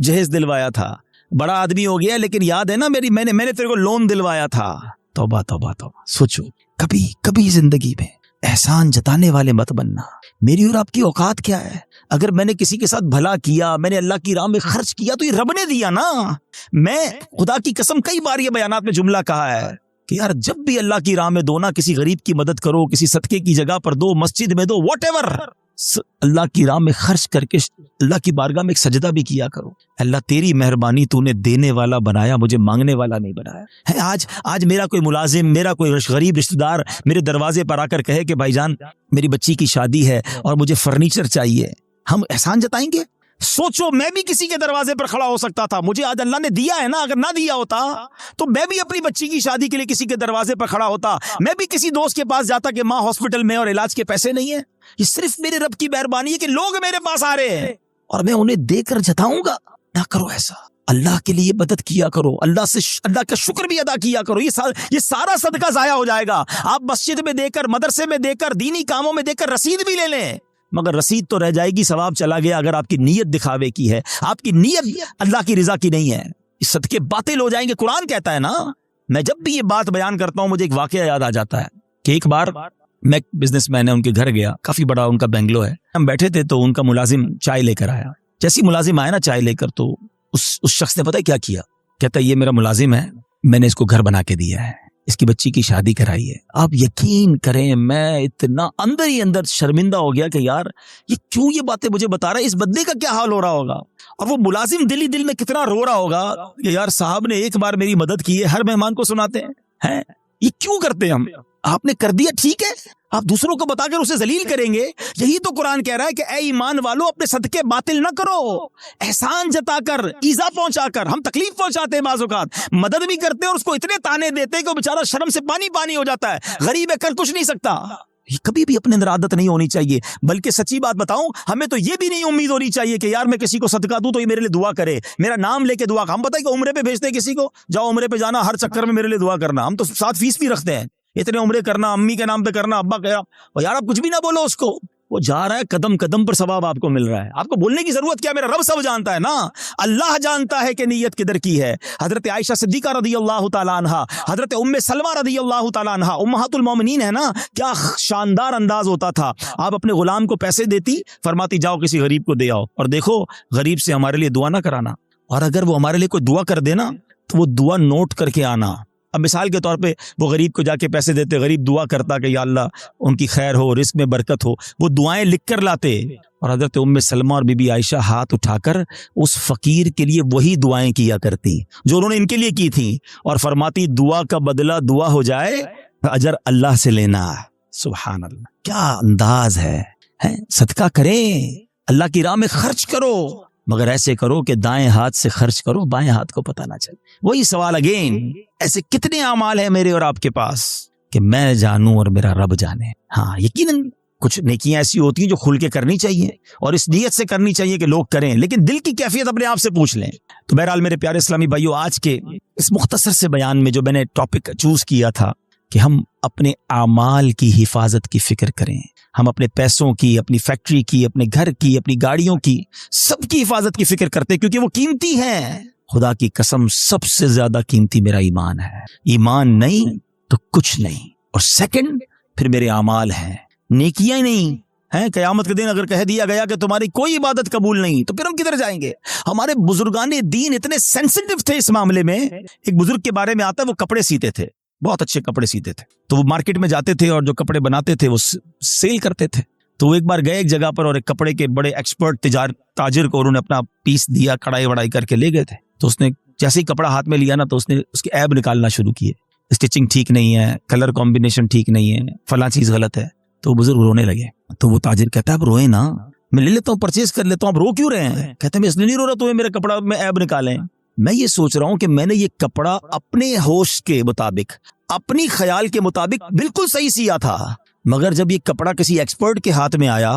जहेज दिलवाया था, बड़ा आदमी हो गया, लेकिन याद है ना मैंने तेरे को लोन दिलवाया था। तौबा तौबा तौबा। सोचो, कभी कभी जिंदगी में एहसान जताने वाले मत बनना। मेरी और आपकी औकात क्या है? अगर मैंने किसी के साथ भला किया, मैंने अल्लाह की राह में खर्च किया, तो ये रब ने दिया ना। मैं खुदा की कसम कई बार ये बयानात में जुमला कहा है कि यार जब भी अल्लाह की राह में दो ना, किसी गरीब की मदद करो, किसी सदके की जगह पर दो, मस्जिद में दो, व्हाटएवर, अल्लाह की राह में खर्च करके अल्लाह की बारगाह में एक सजदा भी किया करो। अल्लाह तेरी मेहरबानी, तूने देने वाला बनाया, मुझे मांगने वाला नहीं बनाया है। आज मेरा कोई मुलाजिम, मेरा कोई गरीब रिश्तेदार मेरे दरवाजे पर आकर कहे कि भाईजान मेरी बच्ची की शादी है और मुझे फर्नीचर चाहिए, हम एहसान जताएंगे? सोचो, मैं भी किसी के दरवाजे पर खड़ा हो सकता था, मुझे आज अल्लाह ने दिया है ना, अगर ना दिया होता तो मैं भी अपनी बच्ची की शादी के लिए किसी के दरवाजे पर खड़ा होता, मैं भी किसी दोस्त के पास जाता कि माँ हॉस्पिटल में और इलाज के पैसे नहीं है। ये सिर्फ मेरे रब की मेहरबानी है कि लोग मेरे पास आ रहे हैं और मैं उन्हें देकर जताऊंगा। ना करो ऐसा, अल्लाह के लिए मदद किया करो, अल्लाह का शुक्र भी अदा किया करो। ये सारा सदका जाया हो जाएगा। आप मस्जिद में देकर, मदरसे में देकर, दीनी कामों में देकर रसीद भी ले लें, मगर रसीद तो रह जाएगी, सवाब चला गया अगर आपकी नीयत दिखावे की है, आपकी नीयत अल्लाह की रिजा की नहीं है। सदके बातिल हो जाएंगे। कुरान कहता है ना। मैं जब भी ये बात बयान करता हूं मुझे एक वाकया याद आ जाता है कि एक बार मैं बिजनेसमैन है उनके घर गया, काफी बड़ा उनका बेंगलो है। हम बैठे थे तो उनका मुलाजिम चाय लेकर आया। जैसी मुलाजिम आया ना चाय लेकर, तो उस शख्स ने पता है क्या किया? कहता है ये मेरा मुलाजिम है, मैंने इसको घर बना के दिया है, इसकी बच्ची की शादी कराई है। आप यकीन करें मैं इतना अंदर ही अंदर शर्मिंदा हो गया कि यार ये क्यों ये बातें मुझे बता रहा है, इस बंदे का क्या हाल हो रहा होगा, और वो मुलाजिम दिल ही दिल में कितना रो रहा होगा कि यार साहब ने एक बार मेरी मदद की है, हर मेहमान को सुनाते हैं। ये क्यों करते हैं हम? आपने कर दिया ठीक है, आप दूसरों को बताकर उसे जलील करेंगे। यही तो कुरान कह रहा है कि ऐ ईमान वालों अपने सदके बातिल न करो। एहसान जताकर, ईजा पहुंचाकर, हम तकलीफ पहुंचाते हैं, बाज़ औक़ात मदद भी करते हैं और उसको इतने ताने देते हैं कि वो बेचारा शर्म से पानी पानी हो जाता है, गरीब है कर कुछ नहीं सकता। ये कभी भी अपने अंदर आदत नहीं होनी चाहिए। बल्कि सच्ची बात बताऊं, हमें तो ये भी नहीं उम्मीद होनी चाहिए कि यार मैं किसी को सदका दूं तो ये मेरे लिए दुआ करे, मेरा नाम लेके दुआ। हम पता है कि उम्रे पे भेजते हैं किसी को, जाओ उम्रे पे जाना, हर चक्कर में मेरे लिए दुआ करना। हम तो साथ फीस भी रखते हैं, इतने उम्रे करना, अम्मी के नाम पे करना, अब्बा कया। और यार आप कुछ भी ना बोलो उसको, वो जा रहा है, कदम कदम पर सवाब आपको मिल रहा है। आपको बोलने की जरूरत क्या, मेरा रब सब जानता है ना। अल्लाह जानता है कि नीयत किधर की है। हजरत आयशा सिद्दीका रज़ियल्लाहु ताला अन्हा, हजरत उम्मे सलमा रज़ियल्लाहु ताला अन्हा, उम्महातुल मोमिनीन है ना, क्या शानदार अंदाज होता था। आप अपने गुलाम को पैसे देती, फरमाती जाओ किसी गरीब को दे आओ, और देखो गरीब से हमारे लिए दुआ ना कराना, और अगर वो हमारे लिए कोई दुआ कर देना तो वो दुआ नोट करके आना। अब मिसाल के तौर पे वो गरीब को जाके पैसे देते, गरीब दुआ करता कि या अल्लाह उनकी खैर हो, रिस्क में बरकत हो, वो दुआएं लिख कर लाते, और हजरत उम्मे सलमा और बीबी आयशा हाथ उठाकर उस फकीर के लिए वही दुआएं किया करती जो उन्होंने इनके लिए की थी, और फरमाती दुआ का बदला दुआ हो जाए, अजर अल्लाह से लेना। सुभान अल्लाह, क्या अंदाज है? सदका करें, अल्लाह की राह में खर्च करो, मगर ऐसे करो कि दाएं हाथ से खर्च करो, बाएं हाथ को पता ना चले। वही सवाल अगेन, ऐसे कितने अमाल है मेरे और आपके पास कि मैं जानूं और मेरा रब जाने। हाँ यकीनन कुछ नेकियां ऐसी होती हैं जो खुल के करनी चाहिए और इस नीयत से करनी चाहिए कि लोग करें, लेकिन दिल की कैफियत अपने आप से पूछ लें। तो बहरहाल मेरे प्यारे इस्लामी भाइयों, आज के इस मुख्तसर से बयान में जो मैंने टॉपिक चूज किया था कि हम अपने आमाल की हिफाजत की फिक्र करें, हम अपने पैसों की, अपनी फैक्ट्री की, अपने घर की, अपनी गाड़ियों की, सबकी हिफाजत की फिक्र करते हैं, क्योंकि वो कीमती हैं। खुदा की कसम सबसे ज्यादा कीमती मेरा ईमान है। ईमान नहीं तो कुछ नहीं, और सेकंड फिर मेरे आमाल हैं, नेकियां नहीं हैं। कयामत के दिन अगर कह दिया गया कि तुम्हारी कोई इबादत कबूल नहीं, तो फिर हम किधर जाएंगे? हमारे बुजुर्गाने दीन इतने सेंसिटिव थे इस मामले में। एक बुजुर्ग के बारे में आता है, वो कपड़े सीते थे, बहुत अच्छे कपड़े सीते थे, तो वो मार्केट में जाते थे और जो कपड़े बनाते थे वो सेल करते थे। तो वो एक बार गए एक जगह पर और एक कपड़े के बड़े एक्सपर्ट ताजिर को उन्होंने अपना पीस दिया, कढ़ाई वढ़ाई करके ले गए थे। तो उसने जैसे ही कपड़ा हाथ में लिया ना, तो उसने उसके ऐब निकालना शुरू किए, स्टिचिंग ठीक नहीं है, कलर कॉम्बिनेशन ठीक नहीं है, फला चीज गलत है। तो बुजुर्ग रोने लगे। तो वो ताजिर कहता है आप रोए ना, मैं ले लेता हूँ, परचेज कर लेता हूँ, आप रो क्यों रहे हैं? कहते हैं मैं इसलिए नहीं रो रहा तुम्हें मेरे कपड़ा में ऐब निकाले, मैं ये सोच रहा हूं कि मैंने ये कपड़ा अपने होश के मुताबिक, अपनी ख्याल के मुताबिक बिल्कुल सही सिया था, मगर जब ये कपड़ा किसी एक्सपर्ट के हाथ में आया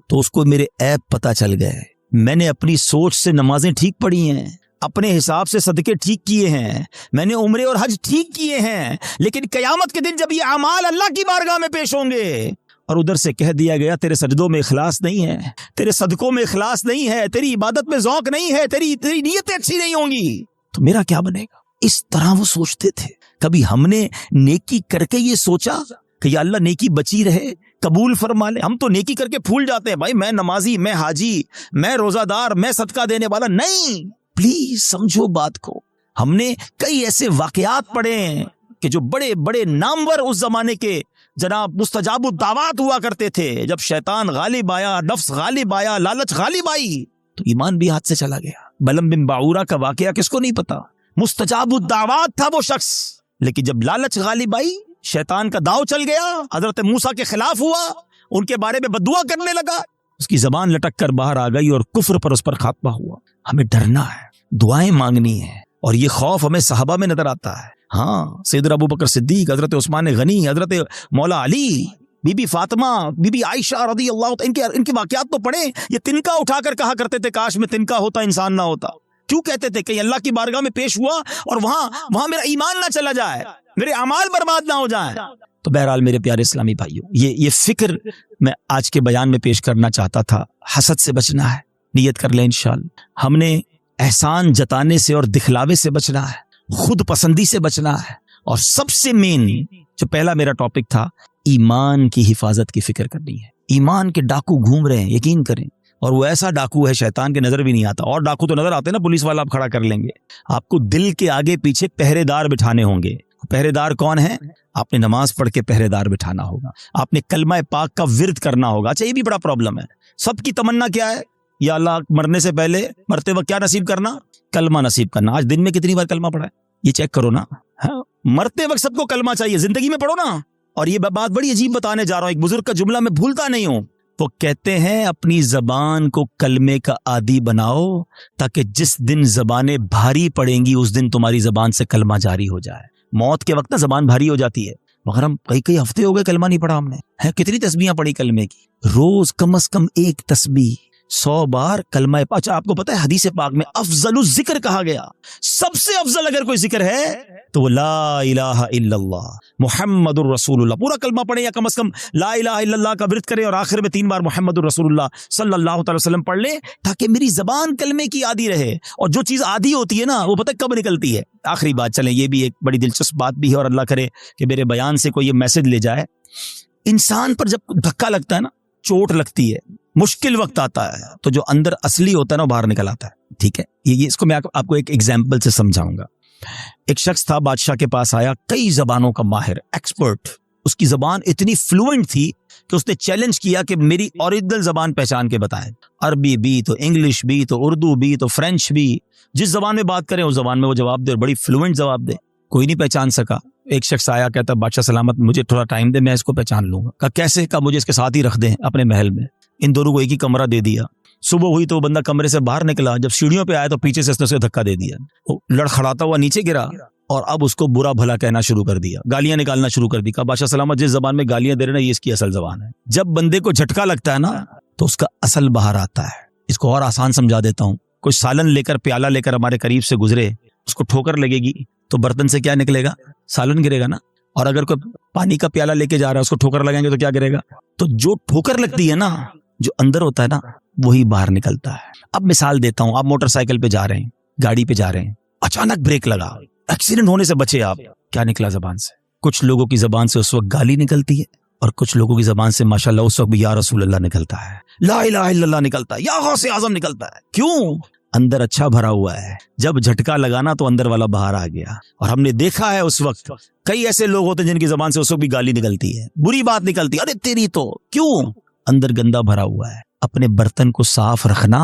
तो उसको मेरे ऐब पता चल गए। मैंने अपनी सोच से नमाजें ठीक पढ़ी हैं, अपने हिसाब से सदके ठीक किए हैं, मैंने उम्रे और हज ठीक किए हैं, लेकिन कयामत के दिन जब ये अमाल अल्लाह की बारगाह में पेश होंगे और उधर से कह दिया गया तेरे सजदों में इखलास नहीं है, तेरे सदकों में इखलास नहीं है, तेरी इबादत में ज़ौक़ नहीं है, तेरी नीयतें अच्छी नहीं होंगी, तो मेरा क्या बनेगा? इस तरह वो सोचते थे। कभी हमने नेकी करके ये सोचा कि या अल्लाह नेकी बची रहे, कबूल फरमा ले? हम तो नेकी करके फूल जाते हैं, भाई मैं नमाजी, मैं हाजी, मैं रोजादार, मैं सदका देने वाला। नहीं, प्लीज समझो बात को। हमने कई ऐसे वाकयात पढ़े हैं कि जो बड़े बड़े नामवर उस जमाने के जनाब मुस्तजाबुद दावात हुआ करते थे। जब शैतान गालिब आया, नफ्स गालिब आया, लालच गालिब आई, तो ईमान भी हाथ से चला गया। बलम बिन बाऊरा का वाकया किसको नहीं पता? मुस्तजाबुद दावात था वो शख्स, लेकिन जब लालच गालिब आई, शैतान का दाव चल गया, हजरत मूसा के खिलाफ हुआ, उनके बारे में बद्दुआ करने लगा, उसकी जबान लटक कर बाहर आ गई और कुफ्र पर उस पर खात्मा हुआ। हमें डरना है, दुआएं मांगनी है, और ये खौफ हमें सहाबा में नजर आता है। हाँ, सैयदना अबू बकर सिद्दीक, हजरत उस्मान गनी, हजरत मौला अली, बीबी फातिमा, बीबी आयशा रज़ियल्लाहु अन्हा, इनके वाकयात तो पढ़े। ये तिनका उठाकर कहा करते थे काश में तिनका होता, इंसान ना होता। क्यों कहते थे? कि अल्लाह की बारगाह में पेश हुआ और वहां मेरा ईमान ना चला जाए, मेरे अमाल बर्बाद ना हो जाए। तो बहरहाल मेरे प्यारे इस्लामी भाइयों, ये फिक्र मैं आज के बयान में पेश करना चाहता था। हसद से बचना है, नियत कर लें इंशाअल्लाह। हमने एहसान जताने से और दिखलावे से बचना है, खुद पसंदी से बचना है, और सबसे मेन जो पहला मेरा टॉपिक था, ईमान की हिफाजत की फिक्र करनी है। ईमान के डाकू घूम रहे हैं, यकीन करें, और वो ऐसा डाकू है शैतान के नजर भी नहीं आता। और डाकू तो नजर आते हैं ना, पुलिस वाला आप खड़ा कर लेंगे, आपको दिल के आगे पीछे पहरेदार बिठाने होंगे। पहरेदार कौन है? आपने नमाज पढ़ के पहरेदार बिठाना होगा, आपने कलमा पाक का विर्द करना होगा। अच्छा, ये भी बड़ा प्रॉब्लम है, सबकी तमन्ना क्या है? या अल्लाह मरने से पहले, मरते वक्त क्या नसीब करना? कलमा नसीब करना। आज दिन में कितनी बार कलमा पढ़ा है, ये चेक करो ना। हाँ? मरते वक्त सबको कलमा चाहिए, जिंदगी में पढ़ो ना। और ये बात बड़ी अजीब बताने जा रहा हूं, एक बुजुर्ग का जुमला मैं भूलता नहीं हूं। वो कहते हैं, अपनी जबान को कलमे का आदी बनाओ, ताकि जिस दिन जबानें भारी पड़ेंगी उस दिन तुम्हारी जबान से कलमा जारी हो जाए। मौत के वक्त ना जबान भारी हो जाती है, मगर हम कई हफ्ते हो गए कलमा नहीं पढ़ा हमने। है कितनी तस्बीहां पढ़ी कलमे की? रोज कम से कम एक तस्बीह, 100 बार कलमा। अच्छा, आपको पता है हदीस पाक में अफजलु जिक्र कहा गया, सबसे अफजल अगर कोई जिक्र है तो वो ला इलाहा इल्लल्लाह मुहम्मदुर रसूलुल्लाह। पूरा कलमा पढ़े या कम से कम ला इलाहा इल्लल्लाह का विर्द करें और आखिर में 3 बार मुहम्मदुर रसूलुल्लाह सल्लल्लाहु अलैहि वसल्लम पढ़ ले, ताकि मेरी जबान कलमे की आदी रहे। और जो चीज आदी होती है ना, वो पता कब निकलती है? आखिरी बात, चलें, ये भी एक बड़ी दिलचस्प बात भी है, और अल्लाह करे कि मेरे बयान से कोई ये मैसेज ले जाए। इंसान पर जब धक्का लगता है ना, चोट लगती है, मुश्किल वक्त आता है, तो जो अंदर असली होता है ना, बाहर निकल आता है। ठीक है, ये इसको मैं आपको एक एग्जाम्पल से समझाऊंगा। एक शख्स था, बादशाह के पास आया, कई जबानों का माहिर, एक्सपर्ट। उसकी जबान इतनी फ्लुएंट थी कि उसने चैलेंज किया कि मेरी ओरिजिनल जबान पहचान के बताएं। अरबी भी तो, इंग्लिश भी तो, उर्दू भी तो, फ्रेंच भी, जिस जबान में बात करें उस जबान में वो जवाब दे, और बड़ी फ्लुएंट जवाब दे। कोई नहीं पहचान सका। एक शख्स आया, कहता, बादशाह सलामत, मुझे थोड़ा टाइम दे, मैं इसको पहचान लूंगा। कहा कैसे? कहा मुझे इसके साथ ही रख दें अपने महल में। इन दोनों को एक ही कमरा दे दिया। सुबह हुई तो बंदा कमरे से बाहर निकला, जब सीढ़ियों पे आया तो पीछे से उसने धक्का दे दिया, वो लड़खड़ाता हुआ नीचे गिरा, और अब उसको बुरा भला कहना शुरू कर दिया, गालियां निकालना शुरू कर दी। कहा बादशाह सलामत, जिस जबान में गालियां दे रहे ना, ये इसकी असल जबान है। जब बंदे को झटका लगता है ना, तो उसका असल बाहर आता है। इसको और आसान समझा देता हूँ। कोई सालन लेकर, प्याला लेकर हमारे करीब से गुजरे, उसको ठोकर लगेगी तो बर्तन से क्या निकलेगा? सालन गिरेगा ना। और अगर कोई पानी का प्याला लेके जा रहा है, उसको ठोकर लगाएंगे तो क्या गिरेगा? तो जो ठोकर लगती है ना, जो अंदर होता है ना, वही बाहर निकलता है। अब मिसाल देता हूं, आप मोटरसाइकिल पे जा रहे हैं, गाड़ी पे जा रहे हैं, अचानक ब्रेक लगा, एक्सीडेंट होने से बचे आप, क्या निकला जबान से? कुछ लोगों की जबान से उस वक्त गाली निकलती है, और कुछ लोगों की जबान से माशाल्लाह उस वक्त भी या रसूल अल्लाह निकलता है, ला इलाहा इल्लल्लाह निकलता है, या गौसे आजम निकलता है। क्यों? अंदर अच्छा भरा हुआ है। जब झटका लगाना तो अंदर वाला बाहर आ गया। और हमने देखा है उस वक्त कई ऐसे लोग होते हैं जिनकी जबान से उस वक्त भी गाली निकलती है, बुरी बात निकलती है, अरे तेरी तो। क्यों? अंदर गंदा भरा हुआ है। अपने बर्तन को साफ रखना,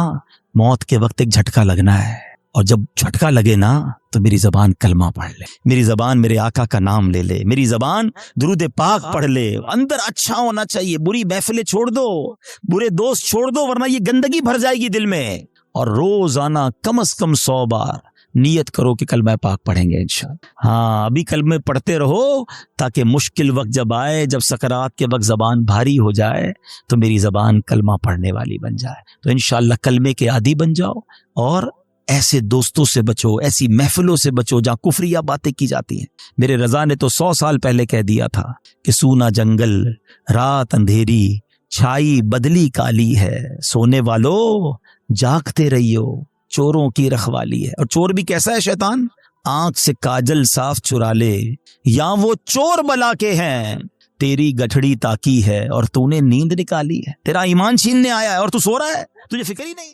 मौत के वक्त एक झटका लगना है, और जब झटका लगे ना, तो मेरी जबान कलमा पढ़ ले, मेरी जबान मेरे आका का नाम ले ले, मेरी जबान दुरूद पाक पढ़ ले। अंदर अच्छा होना चाहिए। बुरी महफिलें छोड़ दो, बुरे दोस्त छोड़ दो, वरना ये गंदगी भर जाएगी दिल में। और रोजाना कम से कम 100 बार नियत करो कि कलमा पाक पढ़ेंगे इंशाअल्लाह। हाँ, अभी कलमे पढ़ते रहो, ताकि मुश्किल वक्त जब आए, जब सकरात के वक्त जबान भारी हो जाए, तो मेरी जबान कलमा पढ़ने वाली बन जाए। तो इंशाअल्लाह कलमे के आदी बन जाओ, और ऐसे दोस्तों से बचो, ऐसी महफिलों से बचो जहाँ कुफरिया बातें की जाती हैं। मेरे रजा ने तो 100 साल पहले कह दिया था कि सूना जंगल, रात अंधेरी, छाई बदली काली है, सोने वालों जागते रहियो, चोरों की रखवाली है। और चोर भी कैसा है? शैतान आंख से काजल साफ चुरा ले, या वो चोर बला के हैं, तेरी गठड़ी ताकी है और तूने नींद निकाली है। तेरा ईमान छीनने आया है और तू सो रहा है, तुझे फिक्र ही नहीं।